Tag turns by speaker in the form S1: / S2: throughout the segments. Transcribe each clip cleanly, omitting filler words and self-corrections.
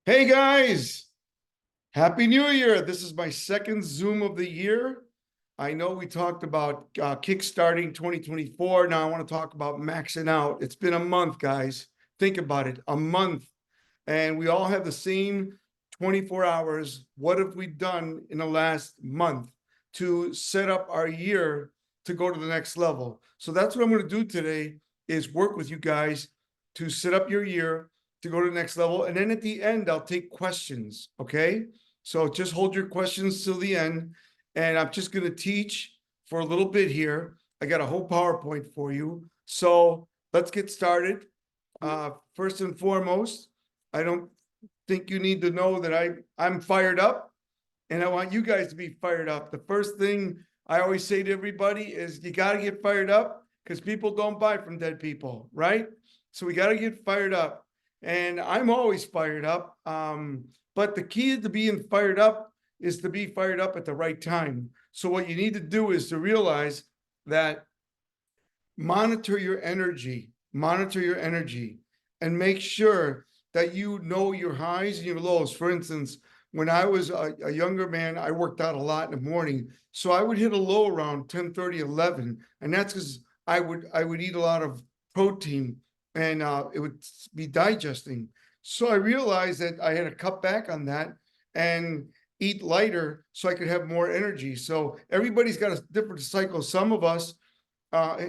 S1: Hey guys, Happy New Year. This is my second Zoom of the year. I know we talked about kickstarting 2024. Now I want to talk about maxing out. It's been a month, guys. Think about it, a month. And we all have the same 24 hours. What have we done in the last month to set up our year to go to the next level? So that's what I'm going to do today is work with you guys to set up your year to go to the next level. And then at the end, I'll take questions. Okay. So just hold your questions till the end. And I'm just going to teach for a little bit here. I got a whole PowerPoint for you. So let's get started. First and foremost, I don't think you need to know that I'm fired up, and I want you guys to be fired up. The first thing I always say to everybody is you got to get fired up because people don't buy from dead people, right? So we got to get fired up. And I'm always fired up. But the key to being fired up is to be fired up at the right time. So what you need to do is to realize that monitor your energy, and make sure that you know your highs and your lows. For instance, when I was a younger man, I worked out a lot in the morning. So I would hit a low around 10:30, 11. And that's because I would eat a lot of protein and it would be digesting. So I realized that I had to cut back on that and eat lighter so I could have more energy. So everybody's got a different cycle. Some of us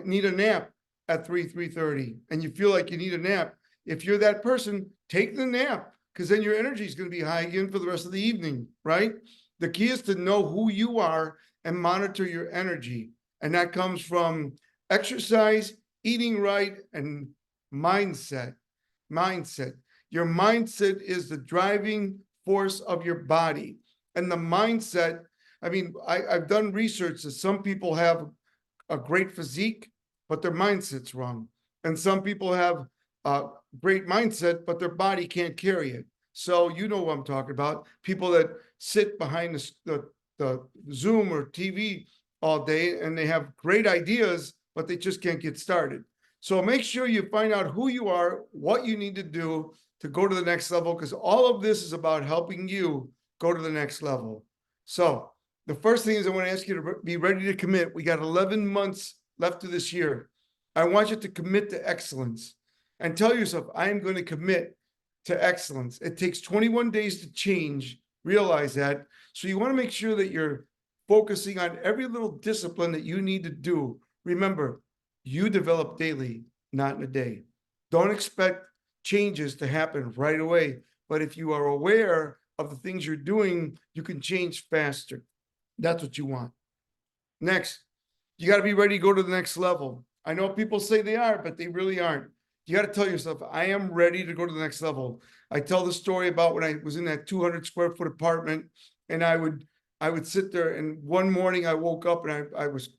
S1: need a nap at 3:30, and you feel like you need a nap. If you're that person, take the nap because then your energy is going to be high again for the rest of the evening, right? The key is to know who you are and monitor your energy. And that comes from exercise, eating right, and mindset. Mindset. Your mindset is the driving force of your body. And the mindset, I mean, I've done research that some people have a great physique, but their mindset's wrong. And some people have a great mindset, but their body can't carry it. So you know what I'm talking about. People that sit behind the Zoom or TV all day and they have great ideas, but they just can't get started. So make sure you find out who you are, what you need to do to go to the next level, because all of this is about helping you go to the next level. So the first thing is I want to ask you to be ready to commit. We got 11 months left of this year. I want you to commit to excellence and tell yourself, I am going to commit to excellence. It takes 21 days to change. Realize that. So you want to make sure that you're focusing on every little discipline that you need to do. Remember, you develop daily, not in a day. Don't expect changes to happen right away. But if you are aware of the things you're doing, you can change faster. That's what you want. Next, you got to be ready to go to the next level. I know people say they are, but they really aren't. You got to tell yourself, I am ready to go to the next level. I tell the story about when I was in that 200 square foot apartment, and I would sit there, and one morning I woke up and I was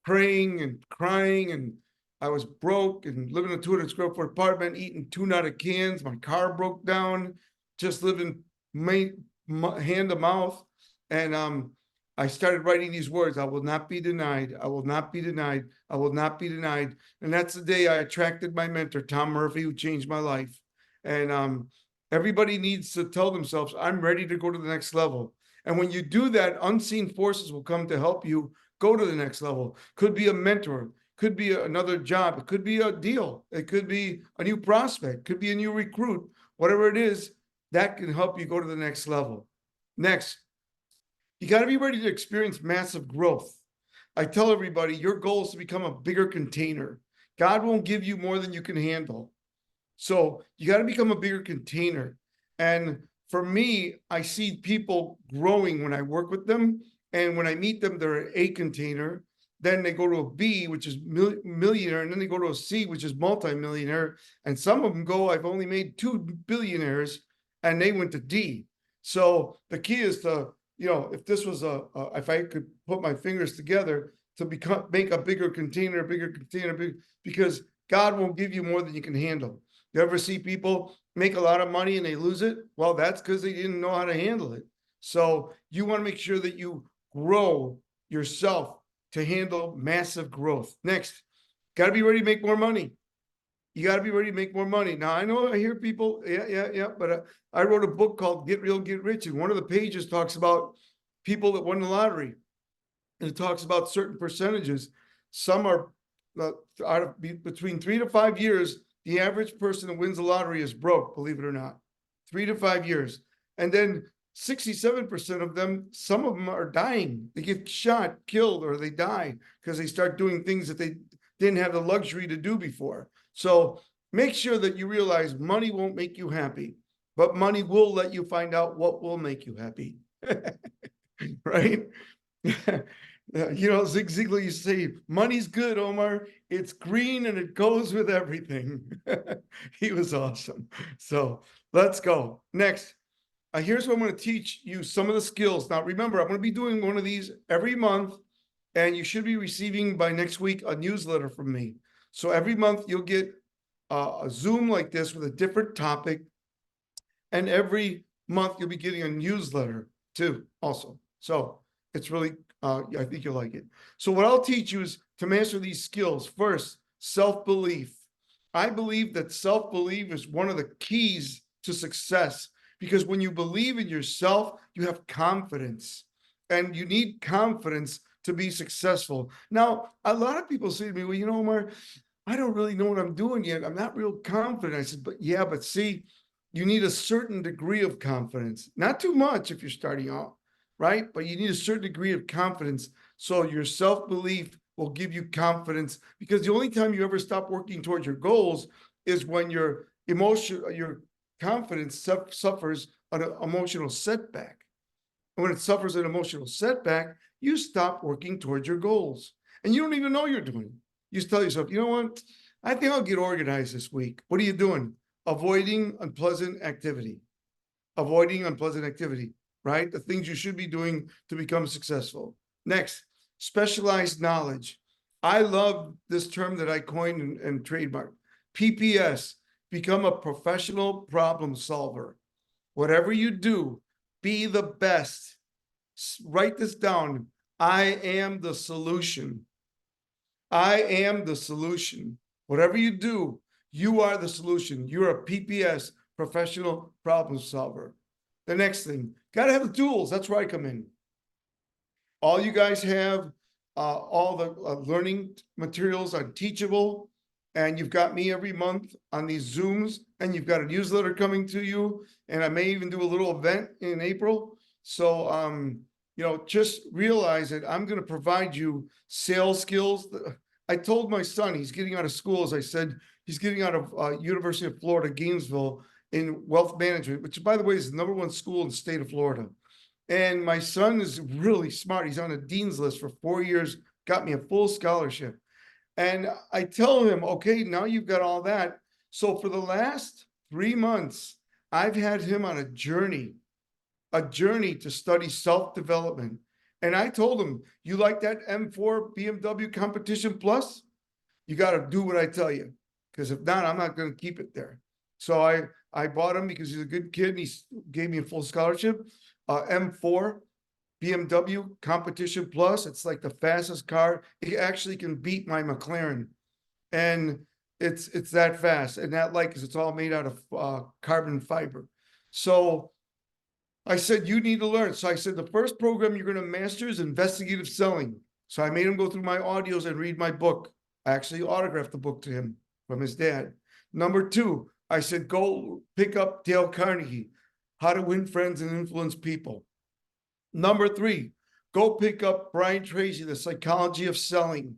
S1: praying and crying, and I was broke and living in a 200 square foot apartment, eating tuna out of cans. My car broke down, just living hand to mouth. And I started writing these words: I will not be denied. I will not be denied. I will not be denied. And that's the day I attracted my mentor, Tom Murphy, who changed my life. And everybody needs to tell themselves, I'm ready to go to the next level. And when you do that, unseen forces will come to help you go to the next level. Could be a mentor, could be another job, it could be a deal, it could be a new prospect, could be a new recruit, whatever it is, that can help you go to the next level. Next, you got to be ready to experience massive growth. I tell everybody, your goal is to become a bigger container. God won't give you more than you can handle. So you got to become a bigger container. And for me, I see people growing when I work with them. And when I meet them, they're an A container. Then they go to a B, which is millionaire. And then they go to a C, which is multimillionaire. And some of them go, I've only made 2 billionaires, and they went to D. So the key is to, if this was if I could put my fingers together to make a bigger container, because God won't give you more than you can handle. You ever see people make a lot of money and they lose it? Well, that's because they didn't know how to handle it. So you want to make sure that you grow yourself to handle massive growth. Next, got to be ready to make more money. You got to be ready to make more money. Now, I know I hear people, yeah, but I wrote a book called Get Real, Get Rich. And one of the pages talks about people that won the lottery. And it talks about certain percentages. Some are out of between 3 to 5 years, the average person that wins the lottery is broke, believe it or not. 3 to 5 years. And then 67% of them, some of them are dying. They get shot, killed, or they die because they start doing things that they didn't have the luxury to do before. So make sure that you realize money won't make you happy, but money will let you find out what will make you happy. Right? You know, Zig Ziglar used to say, money's good, Omar. It's green and it goes with everything. He was awesome. So let's go. Next, here's what I'm going to teach you some of the skills. Now, remember, I'm going to be doing one of these every month, and you should be receiving by next week a newsletter from me. So every month you'll get a Zoom like this with a different topic. And every month you'll be getting a newsletter too, also. So it's really, I think you'll like it. So what I'll teach you is to master these skills. First, self-belief. I believe that self-belief is one of the keys to success, because when you believe in yourself, you have confidence, and you need confidence to be successful. Now, a lot of people say to me, well, you know, Omar, I don't really know what I'm doing yet. I'm not real confident. I said, but yeah, but see, you need a certain degree of confidence, not too much if you're starting out, right? But you need a certain degree of confidence. So your self-belief will give you confidence, because the only time you ever stop working towards your goals is when your confidence suffers an emotional setback. And when it suffers an emotional setback, you stop working towards your goals. And you don't even know you're doing it. You just tell yourself, you know what? I think I'll get organized this week. What are you doing? Avoiding unpleasant activity. Avoiding unpleasant activity, right? The things you should be doing to become successful. Next, specialized knowledge. I love this term that I coined and trademarked. PPS, become a professional problem solver. Whatever you do, be the best. Write this down. I am the solution. I am the solution. Whatever you do, you are the solution. You're a PPS, professional problem solver. The next thing, got to have the tools. That's where I come in. All you guys have all the learning materials on Teachable, and you've got me every month on these Zooms, and you've got a newsletter coming to you, and I may even do a little event in April. So, you know, just realize that I'm going to provide you sales skills. I told my son, he's getting out of school, as I said, he's getting out of University of Florida, Gainesville, in wealth management, which, by the way, is the #1 school in the state of Florida. And my son is really smart. He's on a dean's list for 4 years, got me a full scholarship. And I tell him, okay, now you've got all that. So for the last 3 months, I've had him on a journey to study self-development. And I told him, you like that M4 BMW Competition Plus? You got to do what I tell you, because if not, I'm not going to keep it there. So I bought him because he's a good kid, and he gave me a full scholarship. M4 BMW Competition Plus. It's like the fastest car. It actually can beat my McLaren, and it's that fast and that light, because it's all made out of carbon fiber. So I said, you need to learn. So I said, the first program you're going to master is investigative selling. So I made him go through my audios and read my book. I actually autographed the book to him from his dad. Number 2, I said, go pick up Dale Carnegie, How to Win Friends and Influence People. Number 3, go pick up Brian Tracy, The Psychology of Selling.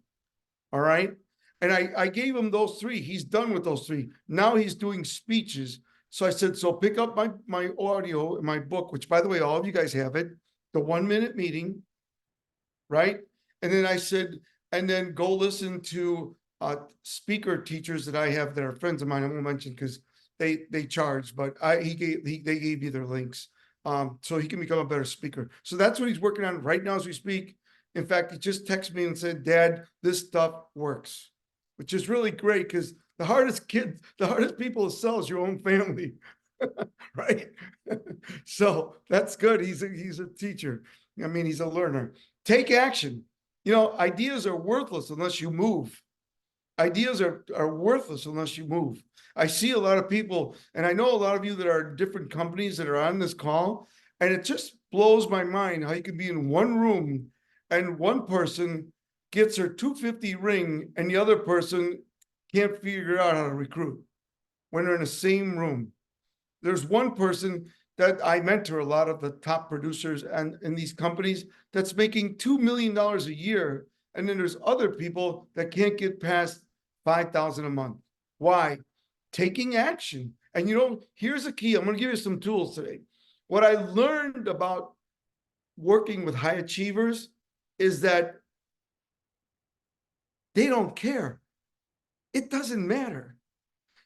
S1: All right. And I gave him those 3. He's done with those 3. Now he's doing speeches. So I said, so pick up my audio in my book, which, by the way, all of you guys have it, the 1-minute meeting, right? And then I said, and then go listen to speaker teachers that I have that are friends of mine. I won't mention because they charge, but they gave me their links. So he can become a better speaker. So that's what he's working on right now as we speak. In fact, he just texted me and said, Dad, this stuff works, which is really great, because the hardest people to sell is your own family, right? So that's good. He's a teacher. I mean, he's a learner. Take action. You know, ideas are worthless unless you move. Ideas are worthless unless you move. I see a lot of people, and I know a lot of you that are different companies that are on this call, and it just blows my mind how you can be in one room and one person gets her 250 ring and the other person can't figure out how to recruit when they're in the same room. There's one person that I mentor, a lot of the top producers and in these companies, that's making $2 million a year. And then there's other people that can't get past 5,000 a month. Why? Taking action. And here's the key. I'm going to give you some tools today. What I learned about working with high achievers is that they don't care. It doesn't matter.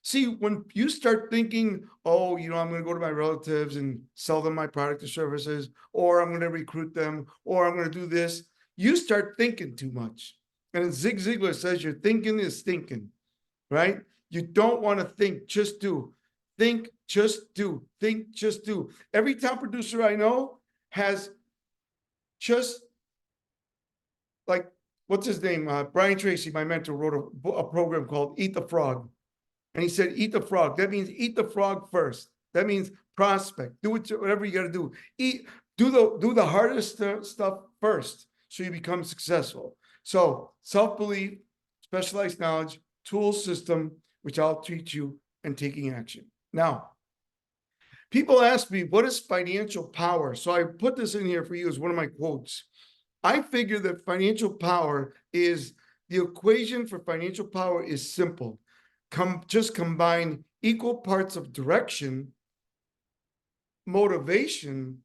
S1: See, when you start thinking, oh, I'm going to go to my relatives and sell them my product or services, or I'm going to recruit them, or I'm going to do this, you start thinking too much. And Zig Ziglar says your thinking is stinking, right? You don't want to think, just do. Think, just do. Think, just do. Every top producer I know has just like, what's his name? Brian Tracy, my mentor, wrote a program called Eat the Frog. And he said, eat the frog. That means eat the frog first. That means prospect. Do whatever you got to do. Do the hardest stuff first so you become successful. So self-belief, specialized knowledge, tool system, which I'll teach you, and taking action. Now, people ask me, what is financial power? So I put this in here for you as one of my quotes. I figure that financial power is the equation for financial power is simple. Just combine equal parts of direction, motivation,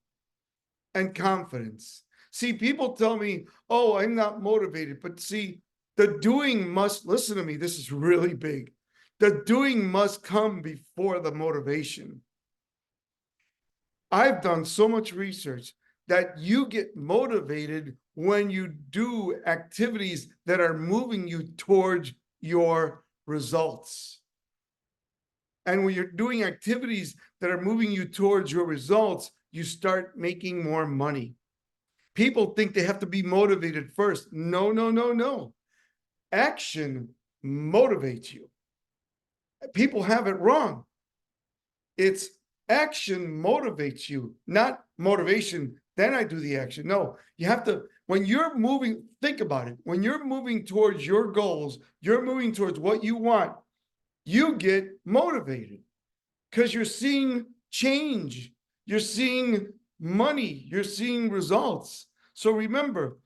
S1: and confidence. See, people tell me, oh, I'm not motivated. But see, the doing must, listen to me, this is really big. The doing must come before the motivation. I've done so much research that you get motivated when you do activities that are moving you towards your results. And when you're doing activities that are moving you towards your results, you start making more money. People think they have to be motivated first. No, no, no, no. Action motivates you. People have it wrong. It's action motivates you, not motivation. Then I do the action. No, you have to, when you're moving, think about it. When you're moving towards your goals, you're moving towards what you want, you get motivated because you're seeing change. You're seeing money. You're seeing results. So remember,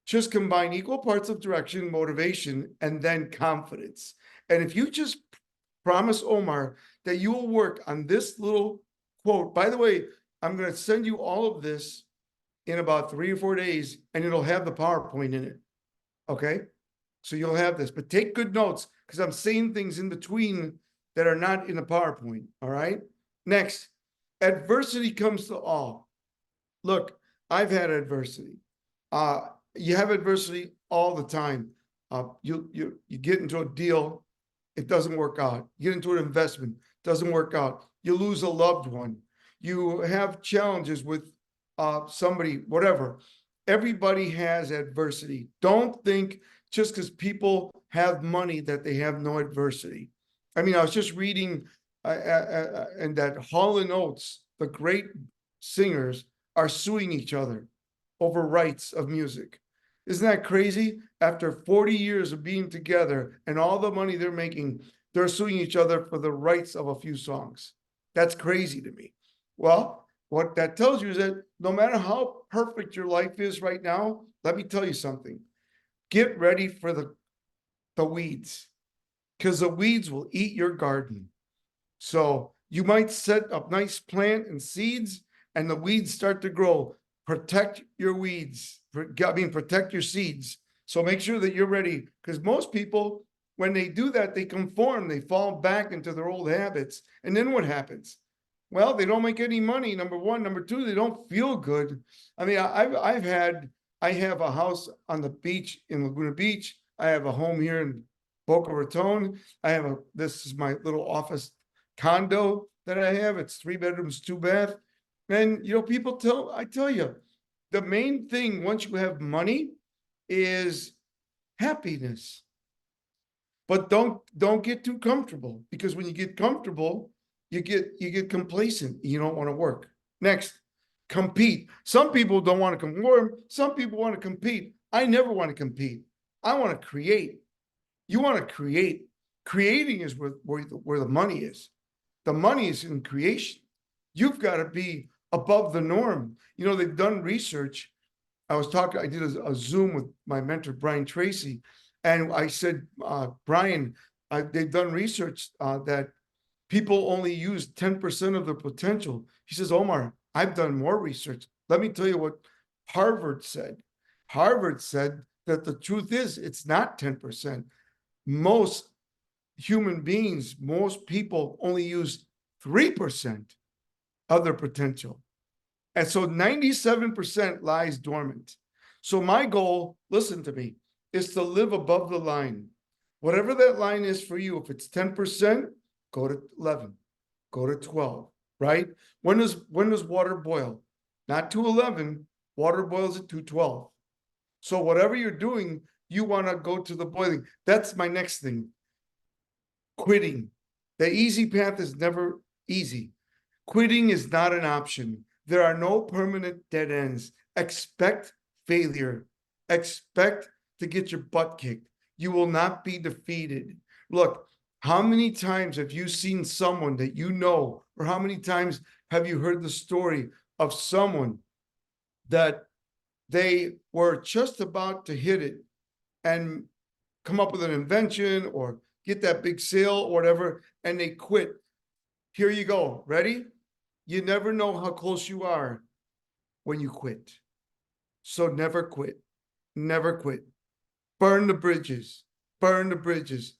S1: just combine equal parts of direction, motivation, and then confidence. And if you just promise Omar that you will work on this little quote, by the way, I'm going to send you all of this in about 3 or 4 days, and it'll have the PowerPoint in it. Okay? So you'll have this, but take good notes because I'm saying things in between that are not in the PowerPoint. All right. Next, adversity comes to all. Look, I've had adversity. You have adversity all the time. You get into a deal, it doesn't work out. You get into an investment, doesn't work out. You lose a loved one. You have challenges with somebody, whatever. Everybody has adversity. Don't think just because people have money that they have no adversity. I mean, I was just reading and that Hall & Oates, the great singers, are suing each other over rights of music. Isn't that crazy? After 40 years of being together and all the money they're making, they're suing each other for the rights of a few songs. That's crazy to me. Well, what that tells you is that no matter how perfect your life is right now, let me tell you something. Get ready for the weeds, because the weeds will eat your garden. So you might set a nice plant and seeds, and the weeds start to grow. Protect your weeds. Protect your seeds. So make sure that you're ready, because most people, when they do that, they conform. They fall back into their old habits. And then what happens? Well, they don't make any money, number one. Number two, they don't feel good. I mean, I have a house on the beach in Laguna Beach. I have a home here in Boca Raton. This is my little office condo that I have. It's 3 bedrooms, 2 bath. And, I tell you, the main thing once you have money is happiness. But don't get too comfortable, because when you get comfortable, you get complacent. You don't want to work. Next, compete. Some people don't want to conform. Some people want to compete. I never want to compete. I want to create. You want to create. Creating is where the money is. The money is in creation. You've got to be above the norm. You know, they've done research. I did a Zoom with my mentor, Brian Tracy, and I said, Brian, they've done research that people only use 10% of their potential. He says, Omar, I've done more research. Let me tell you what Harvard said. Harvard said that the truth is it's not 10%. Most human beings, most people only use 3% of their potential. And so 97% lies dormant. So my goal, listen to me, is to live above the line. Whatever that line is for you, if it's 10%, go to 11, go to 12, right? When does water boil? Not 211, water boils at 212. So whatever you're doing, you want to go to the boiling. That's my next thing. Quitting. The easy path is never easy. Quitting is not an option. There are no permanent dead ends. Expect failure. Expect to get your butt kicked. You will not be defeated. Look, how many times have you seen someone that you know, or how many times have you heard the story of someone that they were just about to hit it and come up with an invention or get that big sale or whatever, and they quit? Here you go. Ready? You never know how close you are when you quit. So never quit. Never quit. Burn the bridges. Burn the bridges.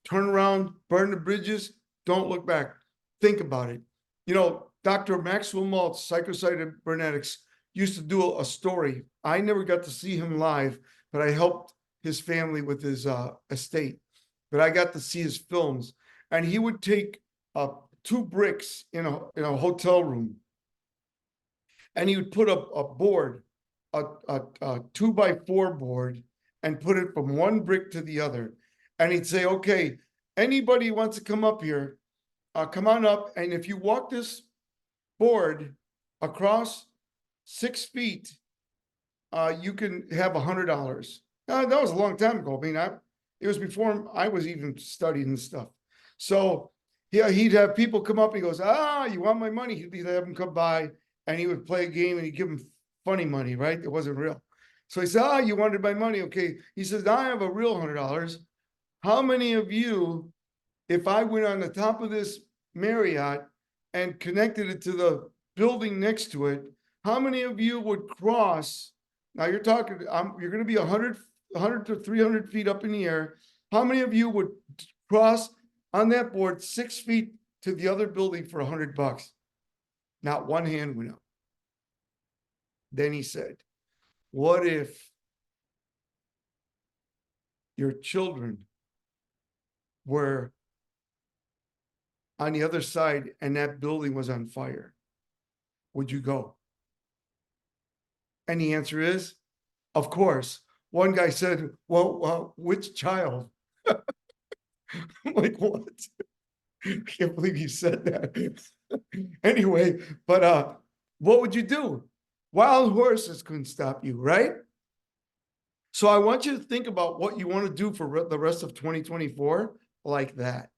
S1: Turn around, burn the bridges. Don't look back. Think about it. You know, Dr. Maxwell Maltz, psychocybernetics, used to do a story. I never got to see him live, but I helped his family with his estate. But I got to see his films. And he would take 2 bricks in a hotel room, and he would put a board, a 2x4 board, and put it from one brick to the other. And he'd say, okay, anybody wants to come up here, come on up. And if you walk this board across 6 feet, you can have $100. That was a long time ago. I mean, it was before I was even studying this stuff. So yeah, he'd have people come up. He goes, you want my money? He'd have them come by, and he would play a game, and he'd give them funny money, right? It wasn't real. So he said, you wanted my money? Okay. He says, I have a real $100. How many of you, if I went on the top of this Marriott and connected it to the building next to it, how many of you would cross? Now you're talking, you're going to be 100 to 300 feet up in the air. How many of you would cross on that board 6 feet to the other building for $100? Not one hand went up. Then he said, what if your children were on the other side and that building was on fire? Would you go? And the answer is, of course. One guy said, well, which child? I'm like, what? I can't believe you said that. Anyway, but what would you do? Wild horses couldn't stop you, right? So I want you to think about what you want to do for the rest of 2024 like that.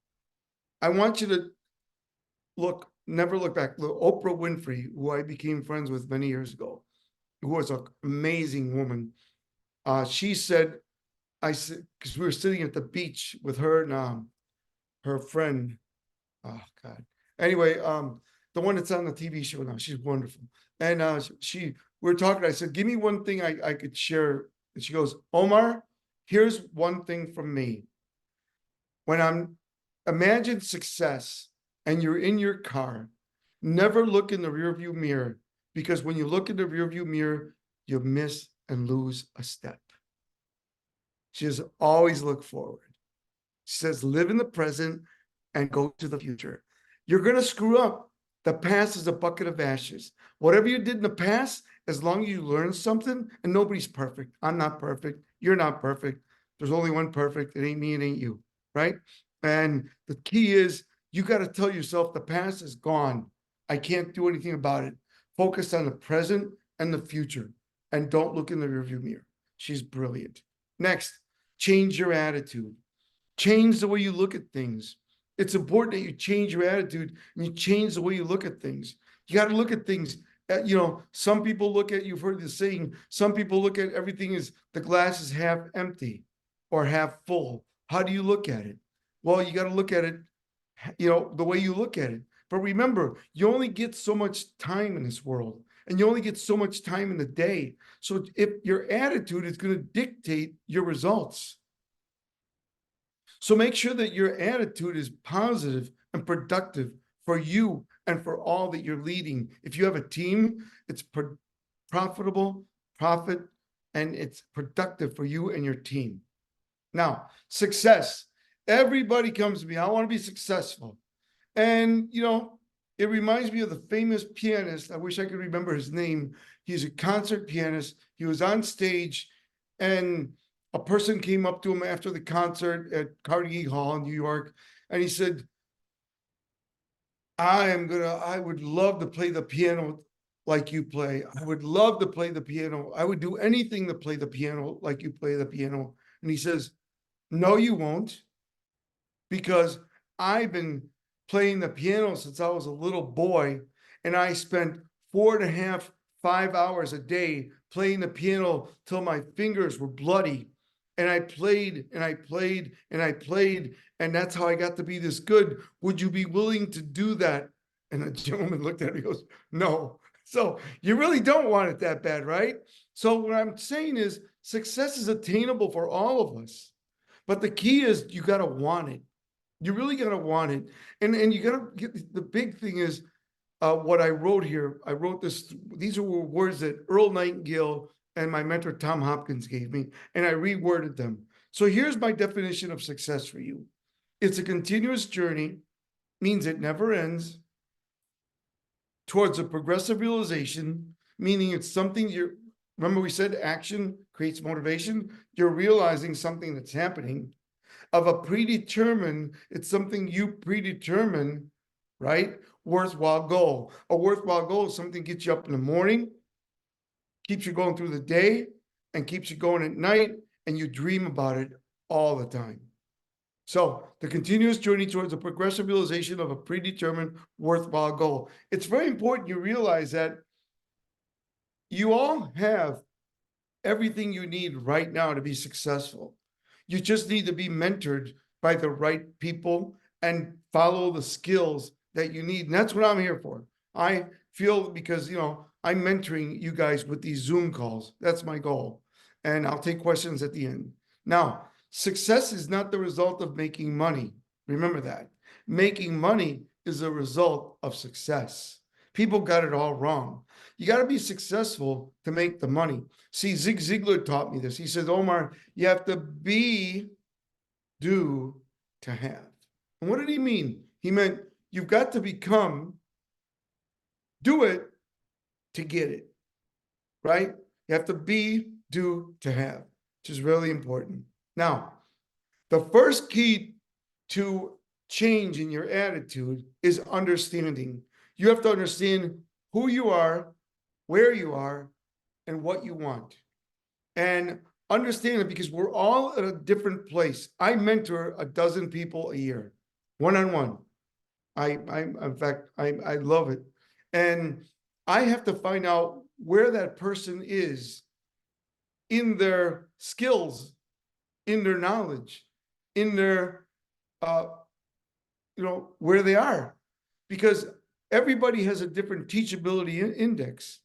S1: I want you to never look back. Look, Oprah Winfrey, who I became friends with many years ago, who was an amazing woman. She said, I said, because we were sitting at the beach with her and her friend. Oh God. Anyway, the one that's on the TV show now, she's wonderful. And we were talking. I said, give me one thing I could share. And she goes, Omar, here's one thing from me. When imagine success and you're in your car, never look in the rearview mirror, because when you look in the rearview mirror, you miss and lose a step. She says, always look forward. She says, live in the present and go to the future. You're going to screw up. The past is a bucket of ashes. Whatever you did in the past, as long as you learn something, and nobody's perfect. I'm not perfect. You're not perfect. There's only one perfect. It ain't me, it ain't you. right? And the key is you got to tell yourself the past is gone. I can't do anything about it. Focus on the present and the future, and don't look in the rearview mirror. She's brilliant. Next, change your attitude. Change the way you look at things. It's important that you change your attitude and you change the way you look at things. You got to look at things. Some people look at, you've heard the saying, some people look at everything as the glass is half empty or half full. How do you look at it? Well, you got to look at it, the way you look at it. But remember, you only get so much time in this world, and you only get so much time in the day. So if your attitude is going to dictate your results. So make sure that your attitude is positive and productive for you and for all that you're leading. If you have a team, it's profitable, profit, and it's productive for you and your team. Now, success. Everybody comes to me, I want to be successful. And, it reminds me of the famous pianist. I wish I could remember his name. He's a concert pianist. He was on stage, and a person came up to him after the concert at Carnegie Hall in New York, and he said, I would love to play the piano like you play. I would love to play the piano. I would do anything to play the piano like you play the piano. And he says, no, you won't, because I've been playing the piano since I was a little boy, and I spent 4.5, 5 hours a day playing the piano till my fingers were bloody. And I played and I played and I played, and that's how I got to be this good. Would you be willing to do that? And the gentleman looked at me and goes, no. So you really don't want it that bad, right? So what I'm saying is success is attainable for all of us. But the key is you got to want it. You really got to want it. And you got to get, the big thing is what I wrote here. I wrote this, these are words that Earl Nightingale and my mentor Tom Hopkins gave me, and I reworded them. So here's my definition of success for you. It's a continuous journey, means it never ends, towards a progressive realization, meaning it's something remember we said action creates motivation? You're realizing something that's happening. Of a predetermined, it's something you predetermine, right? Worthwhile goal. A worthwhile goal is something that gets you up in the morning, keeps you going through the day, and keeps you going at night, and you dream about it all the time. So the continuous journey towards a progressive realization of a predetermined worthwhile goal. It's very important you realize that you all have everything you need right now to be successful. You just need to be mentored by the right people and follow the skills that you need. And that's what I'm here for. I feel because, I'm mentoring you guys with these Zoom calls. That's my goal. And I'll take questions at the end. Now, success is not the result of making money. Remember that. Making money is a result of success. People got it all wrong. You got to be successful to make the money. See, Zig Ziglar taught me this. He says, Omar, you have to be, do, to have. And what did he mean? He meant you've got to become, do it to get it, right? You have to be, do, to have, which is really important. Now, the first key to change in your attitude is understanding. You have to understand who you are, where you are, and what you want. And understand it, because we're all at a different place. I mentor 12 people a year, one-on-one. In fact, I love it. And I have to find out where that person is in their skills, in their knowledge, in their, where they are. Because everybody has a different teachability index.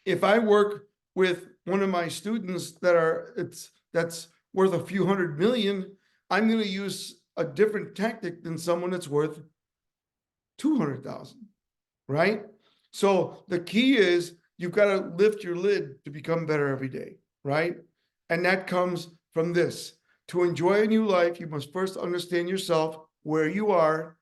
S1: If I work with one of my students that's worth a few $100 million, I'm going to use a different tactic than someone that's worth 200,000, right? So the key is you've got to lift your lid to become better every day, right? And that comes from this. To enjoy a new life, you must first understand yourself, where you are,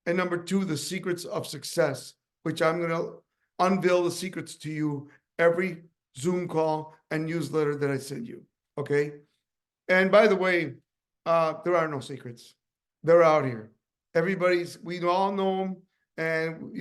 S1: and number 2, the secrets of success, which I'm going to unveil the secrets to you every Zoom call and newsletter that I send you. Okay. And by the way, There are no secrets. They're out here. We all know them. And,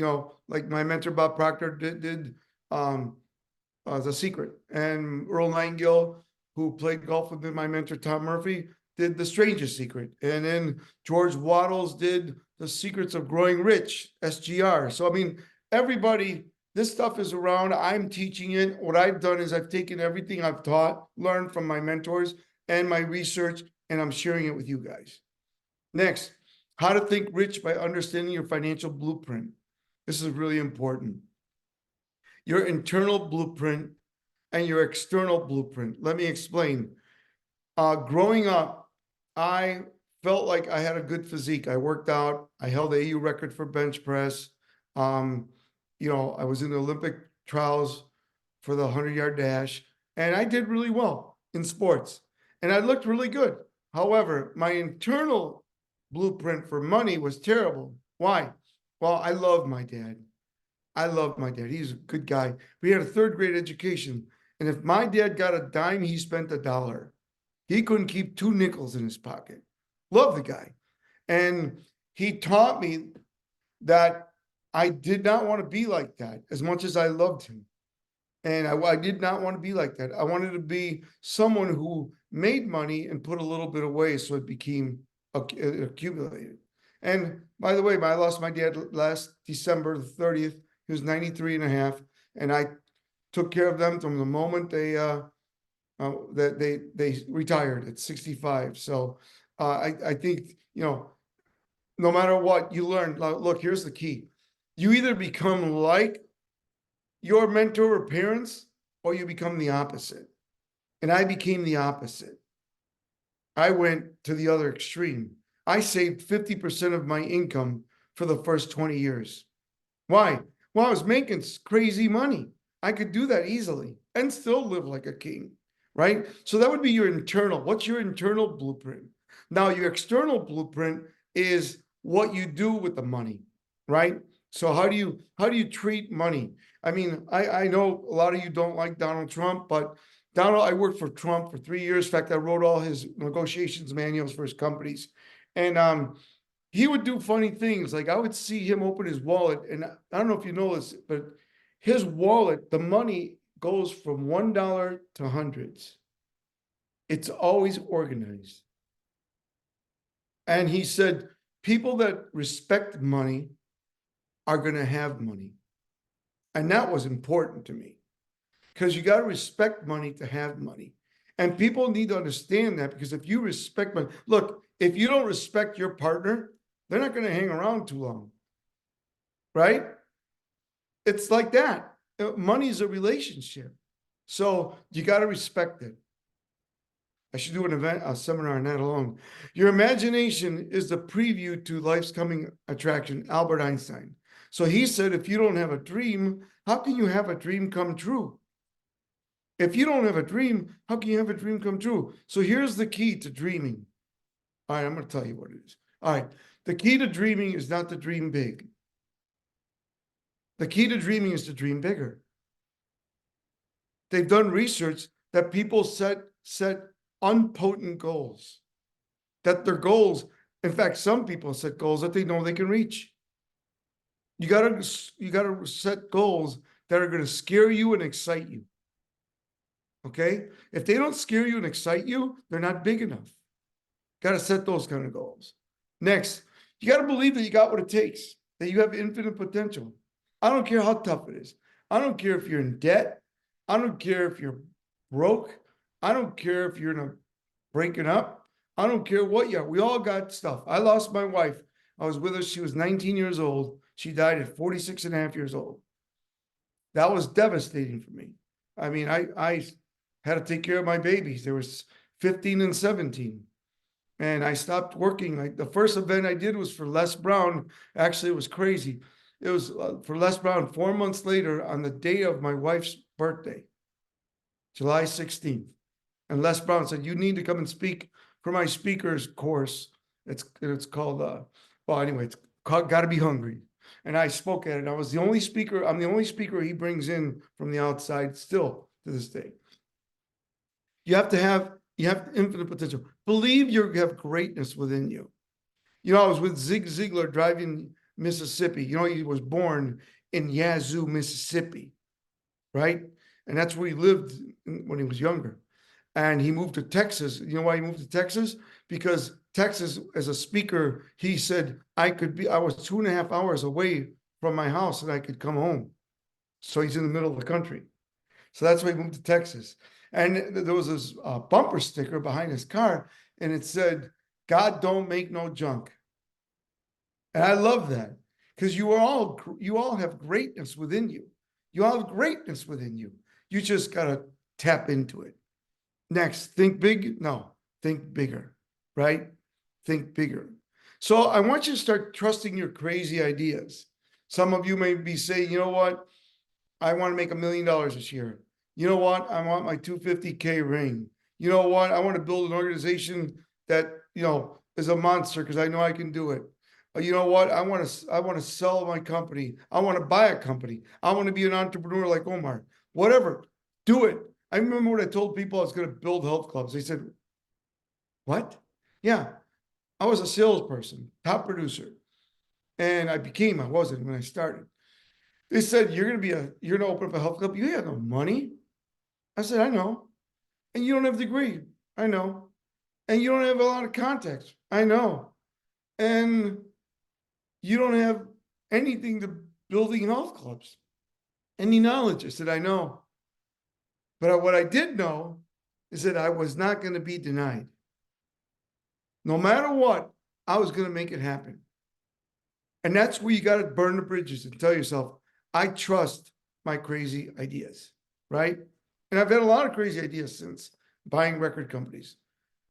S1: like my mentor, Bob Proctor, did The Secret. And Earl Nightingale, who played golf with my mentor, Tom Murphy, did The Strangest Secret. And then George Wattles did The Secrets of Growing Rich, SGR. So, I mean, everybody, this stuff is around. I'm teaching it. What I've done is I've taken everything I've taught, learned from my mentors and my research, and I'm sharing it with you guys. Next, how to think rich by understanding your financial blueprint. This is really important. Your internal blueprint and your external blueprint. Let me explain. Growing up, I felt like I had a good physique. I worked out. I held the AU record for bench press. I was in the Olympic trials for the 100-yard dash, and I did really well in sports. And I looked really good. However, my internal blueprint for money was terrible. Why? Well, I love my dad. He's a good guy. We had a third grade education. And if my dad got a dime, he spent $1. He couldn't keep 2 nickels in his pocket. Love the guy. And he taught me that I did not want to be like that as much as I loved him. And I did not want to be like that. I wanted to be someone who made money and put a little bit away so it became accumulated. And by the way, I lost my dad last December the 30th. He was 93 and a half. And I took care of them from the moment they retired at 65. So I think, no matter what you learn, look, here's the key. You either become like your mentor or parents, or you become the opposite. And I became the opposite. I went to the other extreme. I saved 50% of my income for the first 20 years. Why? Well, I was making crazy money. I could do that easily and still live like a king, right? So that would be your internal. What's your internal blueprint? Now, your external blueprint is what you do with the money, right? So how do you treat money? I mean, I know a lot of you don't like Donald Trump, but I worked for Trump for 3 years. In fact, I wrote all his negotiations manuals for his companies. And he would do funny things. Like I would see him open his wallet, and I don't know if you know this, but his wallet, the money goes from $1 to hundreds. It's always organized. And he said, people that respect money are going to have money. And that was important to me because you got to respect money to have money. And people need to understand that, because if you respect money, look, if you don't respect your partner, they're not going to hang around too long, right? It's like that. Money is a relationship. So you got to respect it. I should do a seminar on that alone. Your imagination is the preview to life's coming attraction, Albert Einstein. So he said, if you don't have a dream, how can you have a dream come true? If you don't have a dream, how can you have a dream come true? So here's the key to dreaming. All right, I'm going to tell you what it is. All right, the key to dreaming is not to dream big. The key to dreaming is to dream bigger. They've done research that people set unpotent goals. That their goals, in fact, some people set goals that they know they can reach. You gotta set goals that are going to scare you and excite you. Okay? If they don't scare you and excite you, they're not big enough. Got to set those kind of goals. Next, you got to believe that you got what it takes, that you have infinite potential. I don't care how tough it is. I don't care if you're in debt. I don't care if you're broke. I don't care if you're breaking up. I don't care what you are. We all got stuff. I lost my wife. I was with her. She was 19 years old. She died at 46 and a half years old. That was devastating for me. I mean, I had to take care of my babies. There was 15 and 17. And I stopped working. Like the first event I did was for Les Brown. Actually, it was crazy. It was for Les Brown 4 months later on the day of my wife's birthday, July 16th. And Les Brown said, you need to come and speak for my speaker's course. It's called, it's called Gotta Be Hungry. And I spoke at it. I was the only speaker. I'm the only speaker he brings in from the outside still to this day. You have to have You have infinite potential. Believe you have greatness within you. You know, I was with Zig Ziglar driving Mississippi. You know, he was born in Yazoo, Mississippi, right? And that's where he lived when he was younger. And he moved to Texas. You know why he moved to Texas? Because Texas, as a speaker, he said, I was 2.5 hours away from my house and I could come home. So he's in the middle of the country. So that's why he moved to Texas. And there was this bumper sticker behind his car, and it said, God don't make no junk. And I love that, because you all have greatness within you. You all have greatness within you. You just got to tap into it. Next, think big? No, think bigger, right? Think bigger. So I want you to start trusting your crazy ideas. Some of you may be saying, you know what? I want to make $1 million this year. You know what? I want my 250K ring. You know what? I want to build an organization that, you know, is a monster because I know I can do it. You know what? I want to sell my company. I want to buy a company. I want to be an entrepreneur like Omar. Whatever. Do it. I remember when I told people I was going to build health clubs. They said, what? Yeah. I was a salesperson, top producer. And I wasn't when I started. They said, you're going to open up a health club. You have no money. I said, I know. And you don't have a degree. I know. And you don't have a lot of contacts. I know. And you don't have anything to building health clubs. Any knowledge. I said, I know. But what I did know is that I was not going to be denied. No matter what, I was going to make it happen. And that's where you got to burn the bridges and tell yourself, I trust my crazy ideas, right? And I've had a lot of crazy ideas since: buying record companies,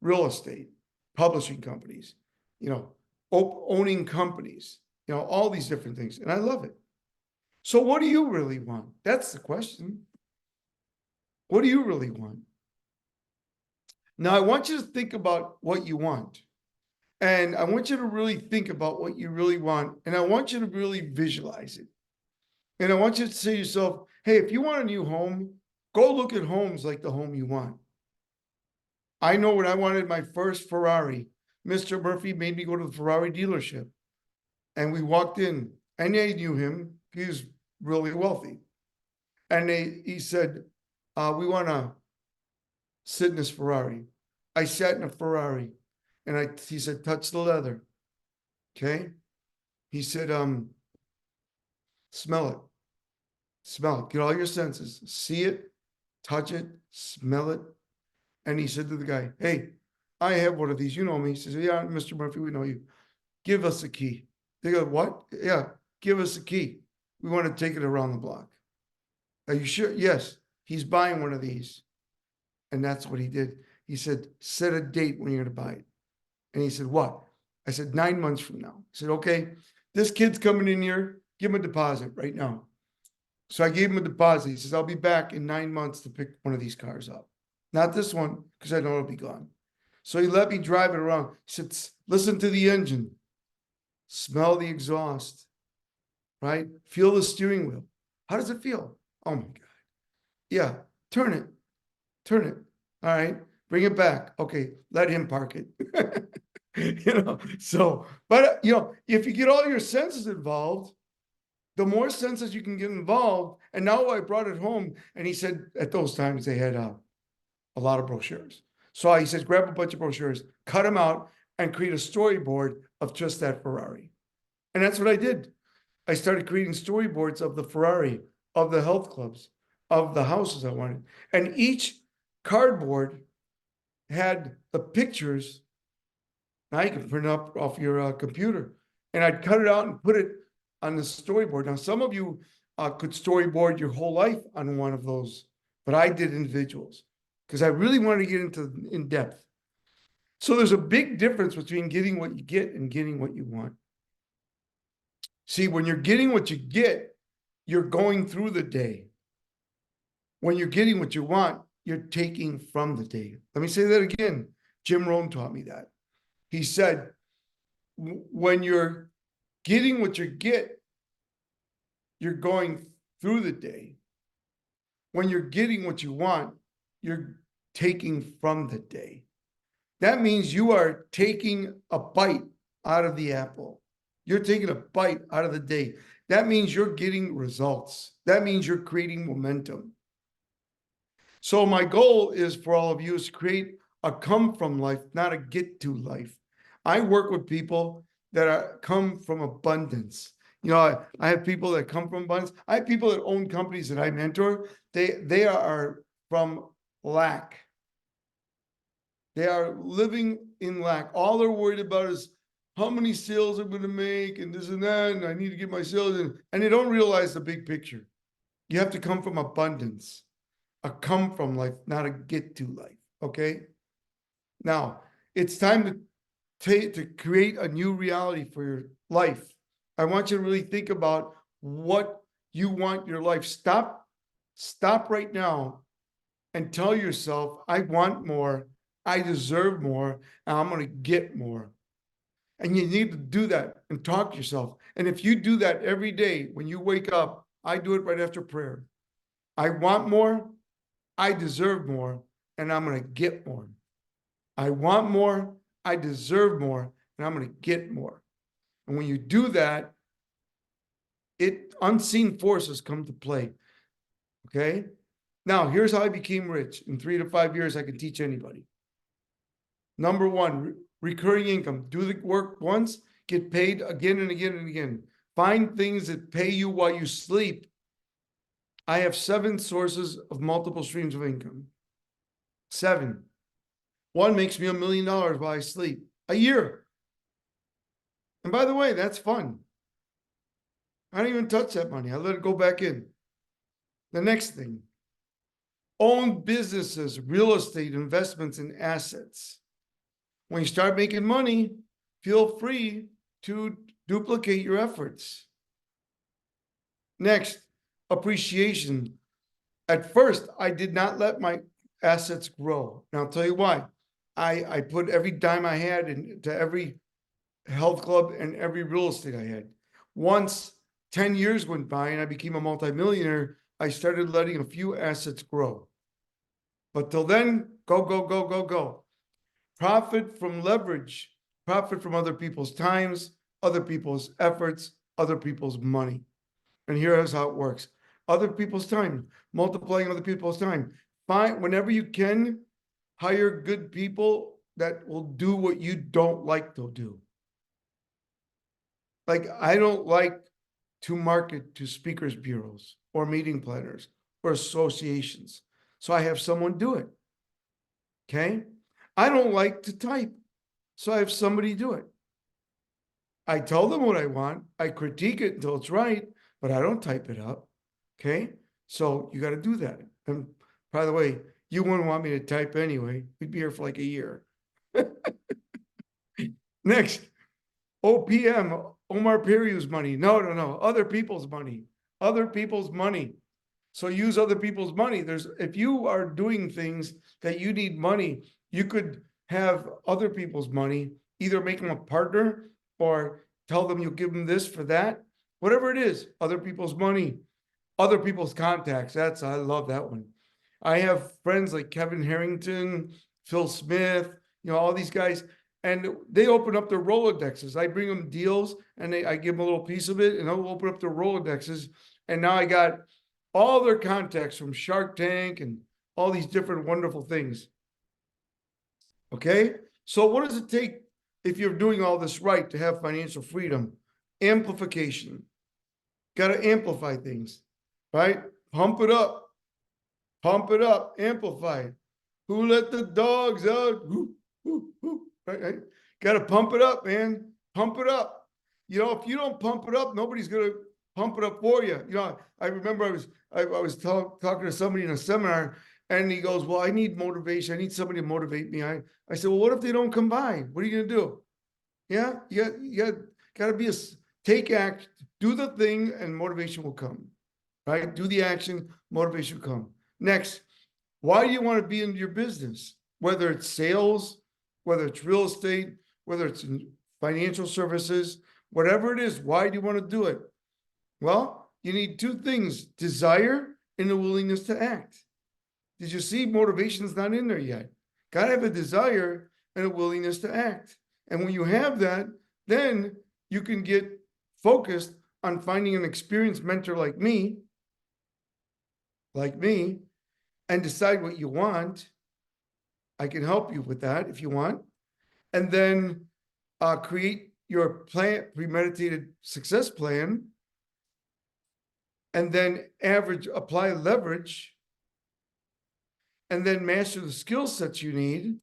S1: real estate, publishing companies, you know, owning companies, you know, all these different things. And I love it. So what do you really want? That's the question. What do you really want? Now, I want you to think about what you want. And I want you to really think about what you really want. And I want you to really visualize it. And I want you to say to yourself, hey, if you want a new home, go look at homes like the home you want. I know when I wanted my first Ferrari, Mr. Murphy made me go to the Ferrari dealership. And we walked in, and they knew him. He was really wealthy. And he said, we want to sit in this Ferrari. I sat in a Ferrari, and he said, touch the leather. Okay. He said, smell it. Smell it. Get all your senses. See it, touch it, smell it. And he said to the guy, hey, I have one of these. You know me. He says, yeah, Mr. Murphy, we know you. Give us a key. They go, what? Yeah, give us a key. We want to take it around the block. Are you sure? Yes. He's buying one of these. And that's what he did. He said, set a date when you're going to buy it. And he said, what? I said, 9 months from now. He said, okay, this kid's coming in here. Give him a deposit right now. So I gave him a deposit. He says, I'll be back in 9 months to pick one of these cars up. Not this one, because I know it'll be gone. So he let me drive it around. He said, listen to the engine. Smell the exhaust, right? Feel the steering wheel. How does it feel? Oh my God. Yeah, turn it. Turn it. All right, bring it back. Okay, let him park it. You know, so, but, you know, if you get all your senses involved, the more senses you can get involved. And now I brought it home, and he said at those times they had a lot of brochures. So he says, grab a bunch of brochures, cut them out, and create a storyboard of just that Ferrari. And that's what I did. I started creating storyboards of the Ferrari, of the health clubs, of the houses I wanted. And each cardboard had the pictures. Now you can print it up off your computer. And I'd cut it out and put it on the storyboard. Now, some of you could storyboard your whole life on one of those, but I did individuals because I really wanted to get into in depth. So there's a big difference between getting what you get and getting what you want. See, when you're getting what you get, you're going through the day. When you're getting what you want, you're taking from the day. Let me say that again. Jim Rohn taught me that. He said, when you're getting what you get, you're going through the day. When you're getting what you want, you're taking from the day. That means you are taking a bite out of the apple. You're taking a bite out of the day. That means you're getting results. That means you're creating momentum. So my goal is for all of you is to create a come from life, not a get to life. I work with people that come from abundance. You know, I have people that come from abundance. I have people that own companies that I mentor. They are from lack. They are living in lack. All they're worried about is how many sales I'm going to make and this and that, and I need to get my sales in. And they don't realize the big picture. You have to come from abundance, a come from life, not a get to life. Okay. Now it's time to create a new reality for your life. I want you to really think about what you want your life. Stop right now and tell yourself, I want more, I deserve more, and I'm going to get more. And you need to do that and talk to yourself. And if you do that every day when you wake up, I do it right after prayer. I want more, I deserve more, and I'm going to get more. I want more, I deserve more, and I'm going to get more. And when you do that, unseen forces come to play. Okay? Now, here's how I became rich. In 3 to 5 years, I can teach anybody. Number one, recurring income. Do the work once, get paid again and again and again. Find things that pay you while you sleep. I have 7 sources of multiple streams of income. 7. One makes me $1 million while I sleep a year. And by the way, that's fun. I don't even touch that money. I let it go back in. The next thing, own businesses, real estate, investments, and assets. When you start making money, feel free to duplicate your efforts. Next, appreciation. At first, I did not let my assets grow. And I'll tell you why. I put every dime I had into every health club and every real estate I had. Once 10 years went by and I became a multimillionaire, I started letting a few assets grow. But till then, go, go, go, go, go. Profit from leverage, profit from other people's times, other people's efforts, other people's money. And here's how it works. Other people's time, multiplying other people's time. Find, whenever you can, hire good people that will do what you don't like to do. Like, I don't like to market to speakers bureaus or meeting planners or associations. So I have someone do it. Okay. I don't like to type. So I have somebody do it. I tell them what I want. I critique it until it's right, but I don't type it up. Okay. So you got to do that. And by the way, you wouldn't want me to type anyway. We'd be here for like a year. Next, OPM, Omar Periu's money. No. Other people's money. Other people's money. So use other people's money. If you are doing things that you need money, you could have other people's money, either make them a partner or tell them you'll give them this for that. Whatever it is, other people's money, other people's contacts. I love that one. I have friends like Kevin Harrington, Phil Smith, all these guys, and they open up their Rolodexes. I bring them deals and I give them a little piece of it and they'll open up their Rolodexes. And now I got all their contacts from Shark Tank and all these different wonderful things. Okay. So what does it take if you're doing all this right to have financial freedom? Amplification. Got to amplify things, right? Pump it up, amplify. Who let the dogs out? Right? Got to pump it up, man. Pump it up. If you don't pump it up, nobody's going to pump it up for you. I remember I was talking to somebody in a seminar and he goes, well, I need motivation. I need somebody to motivate me. I said, well, what if they don't come by? What are you going to do? Yeah, you got to be take act, do the thing and motivation will come, right? Do the action, motivation will come. Next, why do you want to be in your business? Whether it's sales, whether it's real estate, whether it's in financial services, whatever it is, why do you want to do it? Well, you need 2 things, desire and a willingness to act. Did you see motivation's not in there yet? Got to have a desire and a willingness to act. And when you have that, then you can get focused on finding an experienced mentor like me, and decide what you want. I can help you with that if you want. And then create your plan, premeditated success plan, and then apply leverage, and then master the skill sets you need,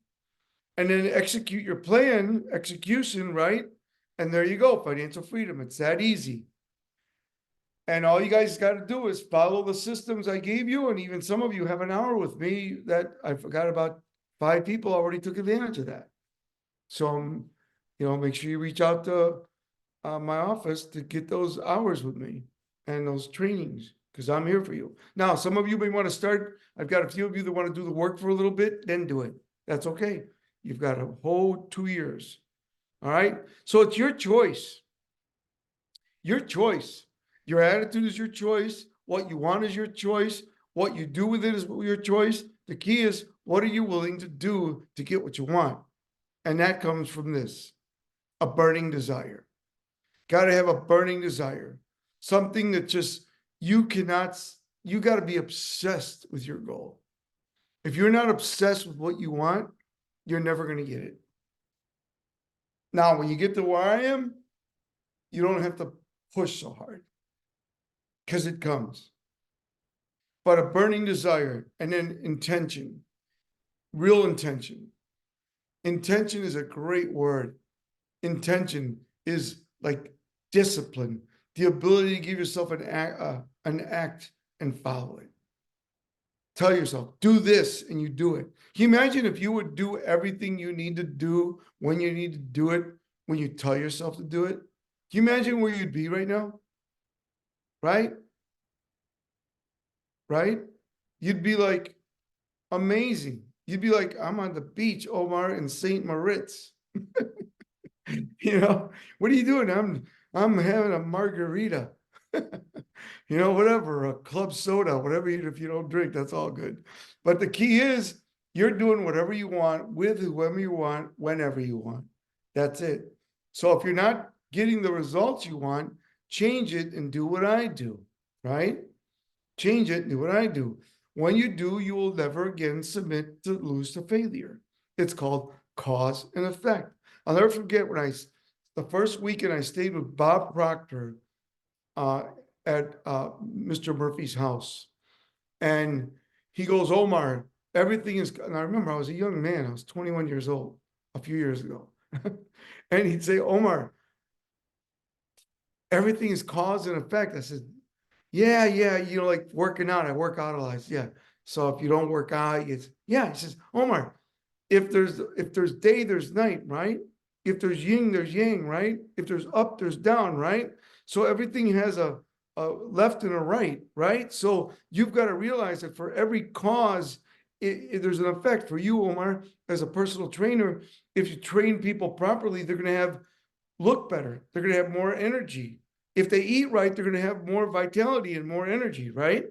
S1: and then execute your plan, execution, right? And there you go, financial freedom. It's that easy. And all you guys got to do is follow the systems I gave you. And even some of you have an hour with me that I forgot about 5 people already took advantage of that. So, make sure you reach out to my office to get those hours with me and those trainings, because I'm here for you. Now, some of you may want to start. I've got a few of you that want to do the work for a little bit, then do it. That's okay. You've got a whole 2 years. All right. So it's your choice. Your choice. Your attitude is your choice. What you want is your choice. What you do with it is your choice. The key is, what are you willing to do to get what you want? And that comes from this, a burning desire. Got to have a burning desire. Something that just, you got to be obsessed with your goal. If you're not obsessed with what you want, you're never going to get it. Now, when you get to where I am, you don't have to push so hard, because it comes. But a burning desire, and then intention, real intention. Intention is a great word. Intention is like discipline, the ability to give yourself an act and follow it. Tell yourself, do this, and you do it. Can you imagine if you would do everything you need to do when you need to do it, when you tell yourself to do it? Can you imagine where you'd be right now? Right? Right? You'd be like, amazing. You'd be like, I'm on the beach, Omar, in St. Moritz. What are you doing? I'm having a margarita. Whatever, a club soda, whatever, if you don't drink, that's all good. But the key is, you're doing whatever you want with whoever you want, whenever you want. That's it. So if you're not getting the results you want, change it and do what I do, right? Change it and do what I do. When you do, you will never again submit to lose to failure. It's called cause and effect. I'll never forget the first weekend I stayed with Bob Proctor at Mr. Murphy's house. And he goes, Omar, everything is, and I remember I was a young man, I was 21 years old a few years ago. And he'd say, Omar, everything is cause and effect. I said, yeah, like working out, I work out a lot. Yeah. So if you don't work out, he says, Omar, if there's day, there's night, right? If there's yin, there's yang, right? If there's up, there's down, right? So everything has a left and a right, right? So you've got to realize that for every cause, there's an effect. For you, Omar, as a personal trainer, if you train people properly, they're going to look better. They're going to have more energy. If they eat right, they're going to have more vitality and more energy, right?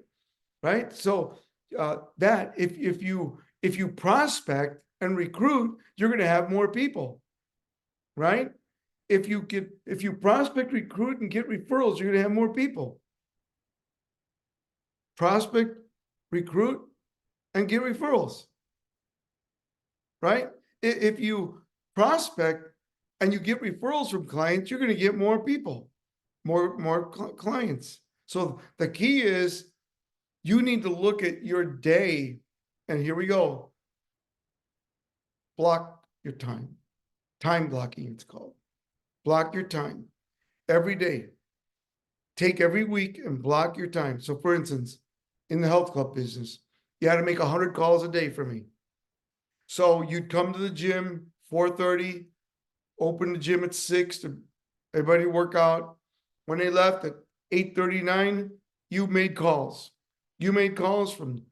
S1: Right? So that if you prospect and recruit, you're going to have more people, right? If you prospect, recruit, and get referrals, you're going to have more people. Prospect, recruit, and get referrals, right? If you prospect and you get referrals from clients, you're going to get more people, more clients. So the key is, you need to look at your day, and here we go. Block your time. Time blocking, it's called. Block your time every day. Take every week and block your time. So for instance, in the health club business, you had to make 100 calls a day for me. So you'd come to the gym 4:30, open the gym at 6 to everybody work out. When they left at 8:39, you made calls. You made calls from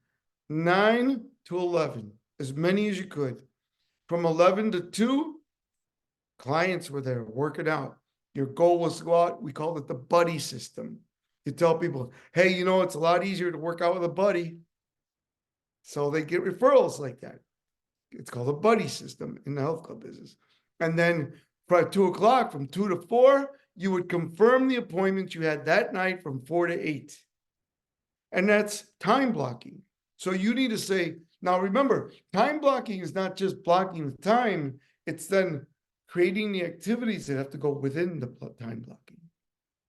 S1: 9 to 11, as many as you could. From 11 to 2, clients were there working out. Your goal was to go out. We called it the buddy system. You tell people, hey, it's a lot easier to work out with a buddy. So they get referrals like that. It's called a buddy system in the health club business. And then at 2 o'clock, from 2 to 4, you would confirm the appointment you had that night from 4 to 8. And that's time blocking. So you need to say, now remember, time blocking is not just blocking the time, it's then creating the activities that have to go within the time blocking.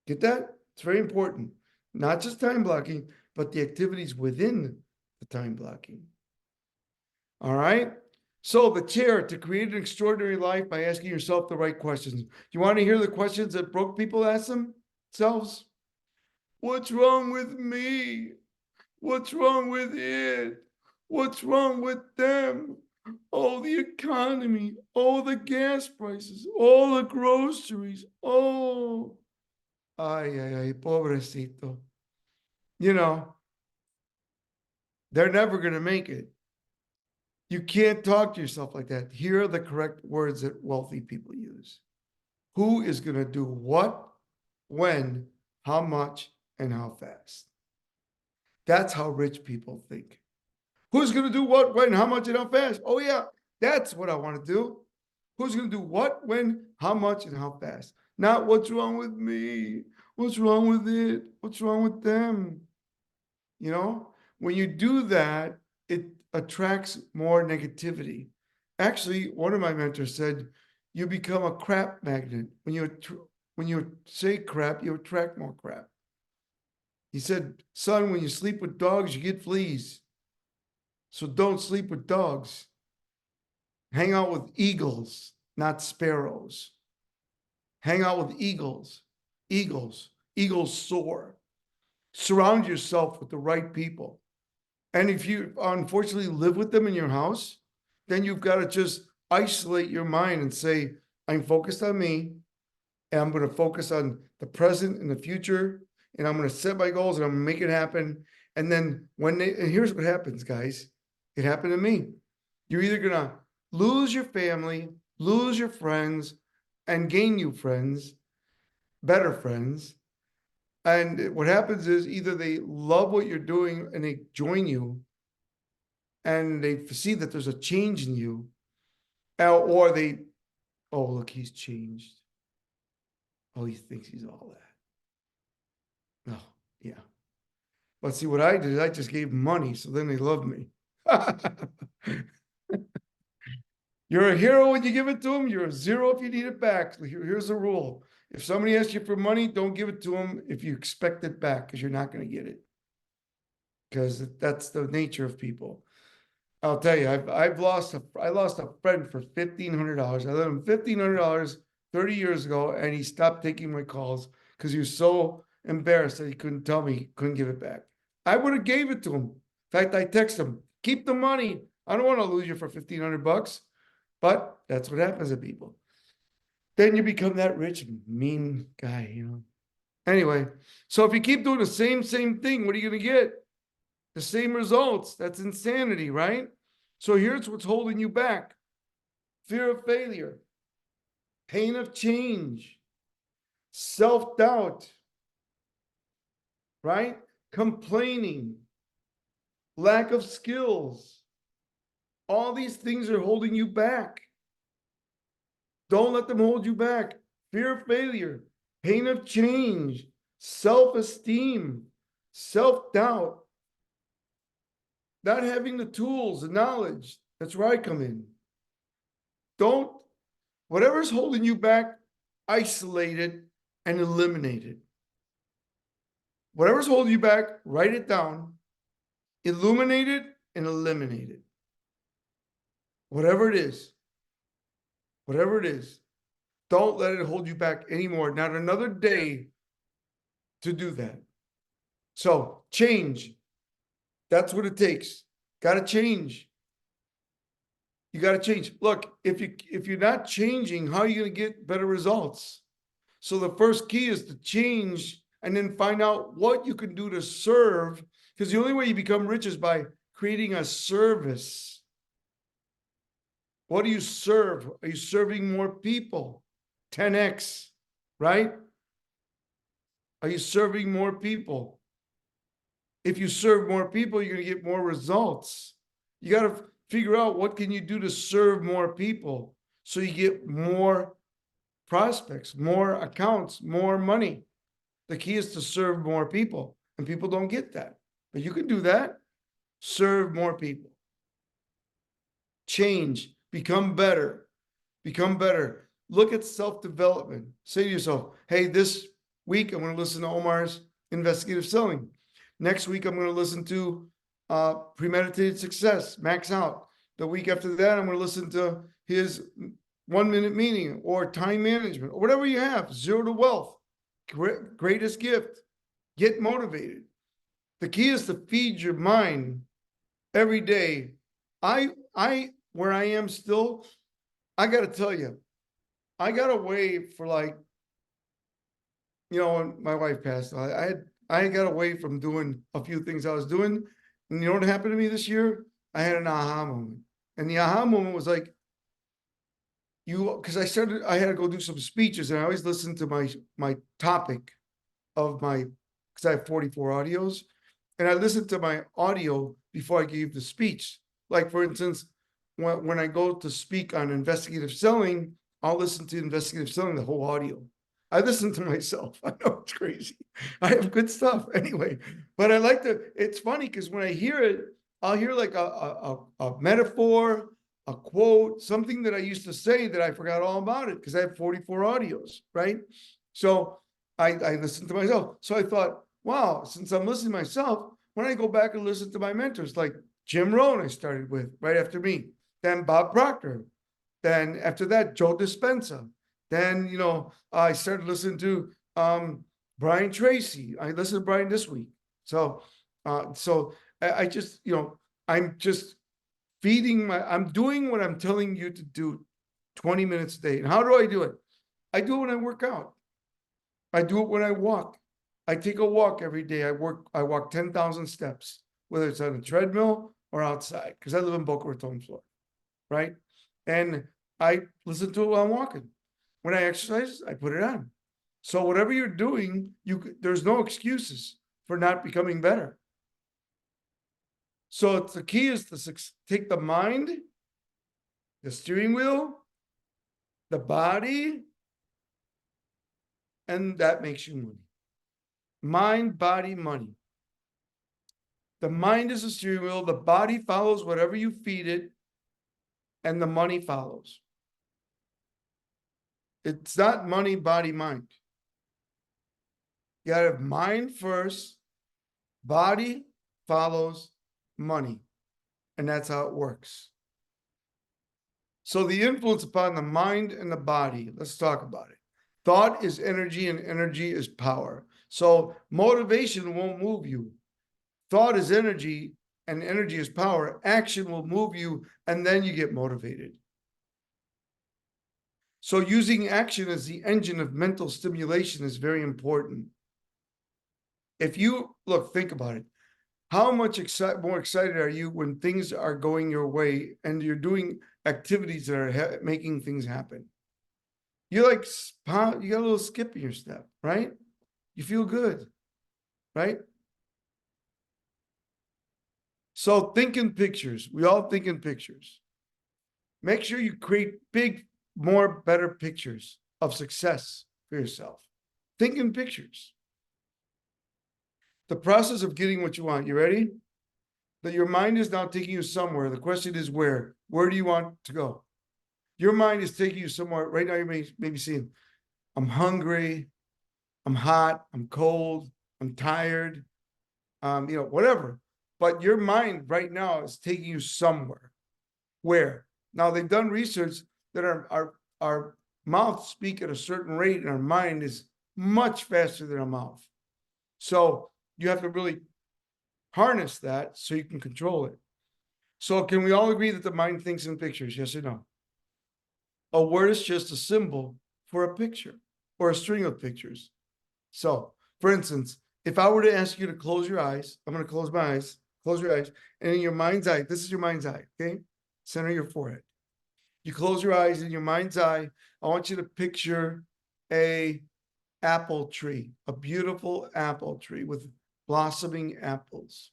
S1: Get that? It's very important. Not just time blocking, but the activities within the time blocking. All right? So the chair, to create an extraordinary life by asking yourself the right questions. You want to hear the questions that broke people ask themselves? What's wrong with me? What's wrong with it? What's wrong with them? Oh, the economy. Oh, the gas prices. Oh, the groceries. Oh, ay, ay, ay, pobrecito. You know, they're never going to make it. You can't talk to yourself like that. Here are the correct words that wealthy people use. Who is going to do what, when, how much, and how fast? That's how rich people think. Who's going to do what, when, how much, and how fast? Oh, yeah, that's what I want to do. Who's going to do what, when, how much, and how fast? Not what's wrong with me. What's wrong with it? What's wrong with them? You know, when you do that, it attracts more negativity. Actually, one of my mentors said, you become a crap magnet. When you say crap, you attract more crap. He said, son, when you sleep with dogs, you get fleas. So don't sleep with dogs. Hang out with eagles, not sparrows. Hang out with eagles. Eagles soar. Surround yourself with the right people. And if you unfortunately live with them in your house, then you've got to just isolate your mind and say, I'm focused on me, and I'm going to focus on the present and the future, and I'm going to set my goals and I'm going to make it happen. And then and here's what happens, guys. It happened to me. You're either going to lose your family, lose your friends, and gain new friends, better friends. And what happens is either they love what you're doing and they join you and they see that there's a change in you, or they, oh, look, he's changed. Oh, he thinks he's all that. No, yeah. But see, what I did is I just gave them money, so then they loved me. You're a hero when you give it to them. You're a zero if you need it back. Here's the rule. If somebody asks you for money, don't give it to them if you expect it back, because you're not going to get it. Because that's the nature of people. I'll tell you, I lost a friend for $1,500. I lent him $1,500 30 years ago, and he stopped taking my calls because he was so embarrassed that he couldn't tell me he couldn't give it back. I would have gave it to him. In fact, I texted him, keep the money. I don't want to lose you for $1,500. But that's what happens to people. Then you become that rich, mean guy, you know. Anyway, so if you keep doing the same thing, what are you going to get? The same results. That's insanity, right? So here's what's holding you back. Fear of failure, pain of change, self-doubt, right? Complaining, lack of skills. All these things are holding you back. Don't let them hold you back. Fear of failure, pain of change, self-esteem, self-doubt, not having the tools, the knowledge. That's where I come in. Whatever's holding you back, isolate it and eliminate it. Whatever's holding you back, write it down, illuminate it and eliminate it. Whatever it is, don't let it hold you back anymore. Not another day to do that. So change. That's what it takes. Got to change. You got to change. Look, if you're not changing, how are you going to get better results? So the first key is to change and then find out what you can do to serve, because the only way you become rich is by creating a service. What do you serve? Are you serving more people? 10x, right? Are you serving more people? If you serve more people, you're going to get more results. You got to figure out what can you do to serve more people so you get more prospects, more accounts, more money. The key is to serve more people, and people don't get that. But you can do that. Serve more people. Change, become better, become better. Look at self-development. Say to yourself, hey, this week I'm going to listen to Omar's investigative selling. Next week I'm going to listen to premeditated success, max out. The week after that, I'm going to listen to his 1 minute meeting or time management or whatever you have, zero to wealth, greatest gift. Get motivated. The key is to feed your mind every day. Where I am still, I got to tell you, I got away for like, when my wife passed, I got away from doing a few things I was doing. And you know what happened to me this year? I had an aha moment. And the aha moment was like, because I had to go do some speeches, and I always listen to my topic of because I have 44 audios, and I listened to my audio before I gave the speech. Like, for instance, when I go to speak on investigative selling, I'll listen to investigative selling, the whole audio. I listen to myself. I know it's crazy. I have good stuff anyway, but I like it's funny because when I hear it, I'll hear like a metaphor, a quote, something that I used to say that I forgot all about it because I have 44 audios, right? So I listened to myself. So I thought, wow, since I'm listening to myself, when I go back and listen to my mentors, like Jim Rohn, I started with right after me, then Bob Proctor, then after that, Joe Dispenza. Then, I started listening to Brian Tracy. I listened to Brian this week. So I just, I'm just I'm doing what I'm telling you to do 20 minutes a day. And how do I do it? I do it when I work out. I do it when I walk. I take a walk every day. I walk 10,000 steps, whether it's on a treadmill or outside, because I live in Boca Raton, Florida, right? And I listen to it while I'm walking. When I exercise, I put it on. So whatever you're doing, there's no excuses for not becoming better. So the key is to take the mind, the steering wheel, the body, and that makes you money. Mind, body, money. The mind is the steering wheel. The body follows whatever you feed it, and the money follows. It's not money, body, mind. You gotta have mind first, body follows money. And that's how it works. So the influence upon the mind and the body, let's talk about it. Thought is energy and energy is power. So motivation won't move you. Thought is energy and energy is power. Action will move you and then you get motivated. So using action as the engine of mental stimulation is very important. If you think about it. How much more excited are you when things are going your way and you're doing activities that are making things happen? You're like, you got a little skip in your step, right? You feel good, right? So think in pictures. We all think in pictures. Make sure you create big, more better pictures of success for yourself. Think in pictures. The process of getting what you want. You ready? That your mind is now taking you somewhere. The question is where? Where do you want to go? Your mind is taking you somewhere. Right now, you may be seeing, I'm hungry, I'm hot, I'm cold, I'm tired, whatever. But your mind right now is taking you somewhere. Where? Now, they've done research that our mouths speak at a certain rate and our mind is much faster than our mouth. So you have to really harness that so you can control it. So can we all agree that the mind thinks in pictures? Yes or no? A word is just a symbol for a picture or a string of pictures. So, for instance, if I were to ask you to close your eyes, I'm going to close my eyes, close your eyes, and in your mind's eye, this is your mind's eye, okay? Center your forehead. You close your eyes in your mind's eye. I want you to picture a apple tree, a beautiful apple tree with blossoming apples.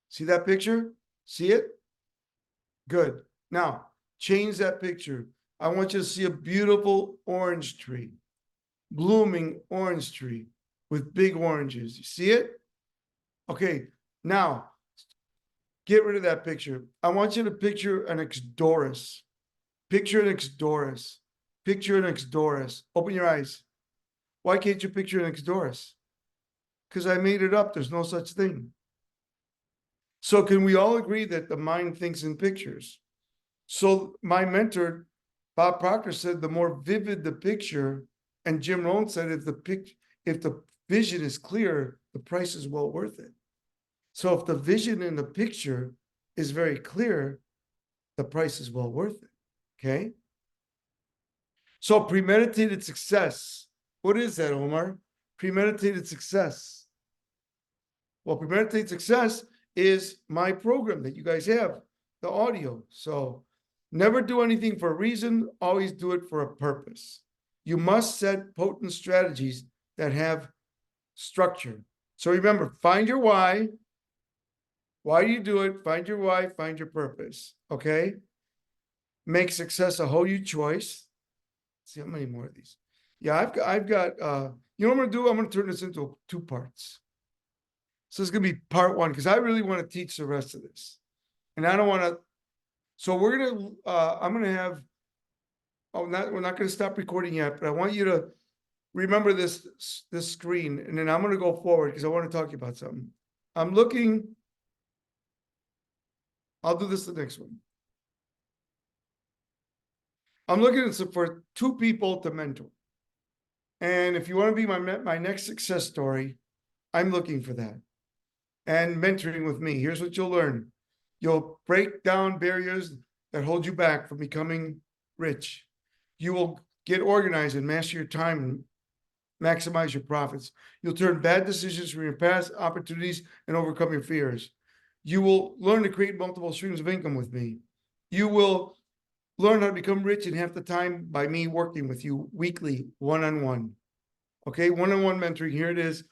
S1: See that picture? See it? Good. Now, change that picture. I want you to see a beautiful orange tree, blooming orange tree with big oranges. You see it? Okay. Now, get rid of that picture. I want you to picture an Exodus. Picture an Exodus. Picture an Exodus. Open your eyes. Why can't you picture an Exodus? Because I made it up. There's no such thing. So can we all agree that the mind thinks in pictures? So my mentor, Bob Proctor, said the more vivid the picture, and Jim Rohn said if the vision is clear, the price is well worth it. So if the vision in the picture is very clear, the price is well worth it. Okay. So premeditated success. What is that, Omar? Premeditated success. Well, premeditated success is my program that you guys have, the audio. So never do anything for a reason, always do it for a purpose. You must set potent strategies that have structure. So remember, find your why. Why do you do it? Find your why, find your purpose. Okay. Make success a whole new choice. Let's see how many more of these. Yeah, I've got you know what I'm gonna do? I'm gonna turn this into 2 parts. So it's gonna be part 1 because I really want to teach the rest of this. And I don't want to. So we're gonna I'm gonna have we're not gonna stop recording yet, but I want you to remember this screen, and then I'm gonna go forward because I want to talk to you about something. I'm looking. I'll do this the next one. I'm looking for 2 people to mentor. And if you want to be my next success story, I'm looking for that. And mentoring with me, here's what you'll learn. You'll break down barriers that hold you back from becoming rich. You will get organized and master your time and maximize your profits. You'll turn bad decisions from your past opportunities and overcome your fears. You will learn to create multiple streams of income with me. You will learn how to become rich in half the time by me working with you weekly, one-on-one. Okay, one-on-one mentoring. Here it is.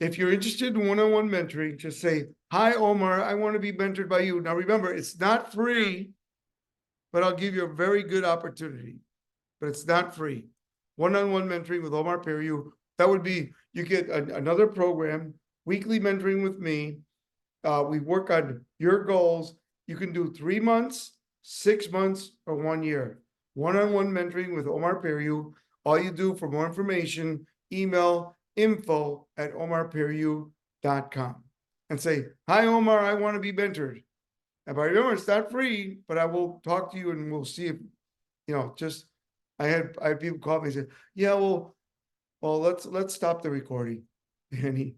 S1: If you're interested in one-on-one mentoring, just say, hi, Omar, I want to be mentored by you. Now, remember, it's not free, but I'll give you a very good opportunity. But it's not free. One-on-one mentoring with Omar Periu. That would be, you get another program, weekly mentoring with me. We work on your goals. You can do 3 months, 6 months, or 1 year. One-on-one mentoring with Omar Periu. All you do for more information, email info@omarperiu.com and say, hi, Omar, I want to be mentored. And by remember, it's not free, but I will talk to you and we'll see if, just, I had people call me and say, yeah, well, let's stop the recording. And